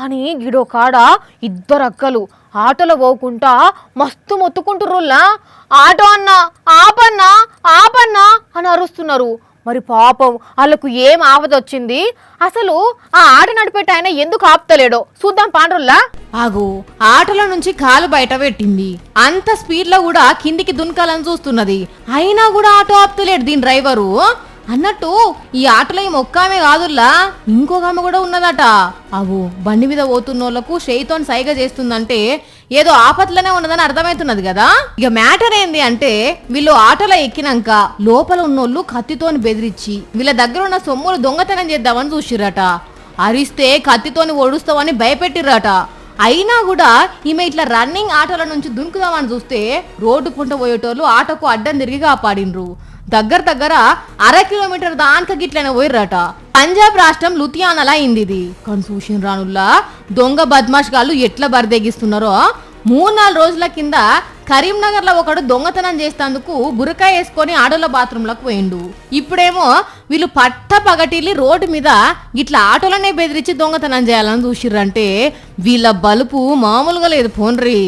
కానీ గిడో కాడ ఇద్దరు అక్కలు ఆటోలో పోకుండా మస్తు మొత్తుకుంటుర్రుల్లా. ఆటో అన్నా ఆపన్నా ఆపన్నా అని అరుస్తున్నారు. మరి పాపం వాళ్ళకు ఏం ఆపదొచ్చింది, అసలు ఆ ఆట నడిపేట ఆయన ఎందుకు ఆపుతలేడో చూద్దాం పాండ్రుల్లా. ఆగు, ఆటలో నుంచి కాలు బయట పెట్టింది, అంత స్పీడ్ లో కూడా కిందికి దునకాలని చూస్తున్నది, అయినా కూడా ఆటో ఆపుతలేడు దీని డ్రైవరు. అన్నట్టు ఈ ఆటలో ఈ ఒక్కామె కాదుల్లా, ఇంకొక ఆమె కూడా ఉన్నదట. అవు బండి మీద పోతున్నోళ్లకు షేయితోని సైగ చేస్తుందంటే ఏదో ఆపత్లనే ఉన్నదని అర్థమవుతున్నది కదా. ఇక మ్యాటర్ ఏంది అంటే, వీళ్ళు ఆటోలో ఎక్కినాక లోపల ఉన్నోళ్ళు కత్తితోని బెదిరించి వీళ్ళ దగ్గర ఉన్న సొమ్ములు దొంగతనం చేద్దామని చూసిర్రట. అరిస్తే కత్తితోని ఒడుస్తామని భయపెట్టిర్రట. అయినా కూడా ఈమె ఇట్లా రన్నింగ్ ఆటోల నుంచి దునుకుదామని చూస్తే రోడ్డు పుంట పోయేటోళ్ళు ఆటోకు అడ్డం తిరిగి కాపాడినరు. దగ్గర 1/2 కిలోమీటర్ దానిక గిట్లనే పోయిర్రట. పంజాబ్ రాష్ట్రం లుధియానాలా అయింది ఇది. కానీ చూసిన రానుల్లా దొంగ బద్మాష్ గాళ్ళు ఎట్లా బరిదెగిస్తున్నారో. 3-4 రోజుల కింద కరీంనగర్ లో ఒకడు దొంగతనం చేసేందుకు బురకాయ వేసుకొని ఆటోల బాత్రూంలకు పోయిండు. ఇప్పుడేమో వీళ్ళు పట్ట పగటిల్లి రోడ్డు మీద ఇట్లా ఆటోలనే బెదిరించి దొంగతనం చేయాలని చూసిర్రంటే వీళ్ళ బలుపు మామూలుగా లేదు పోన్రీ.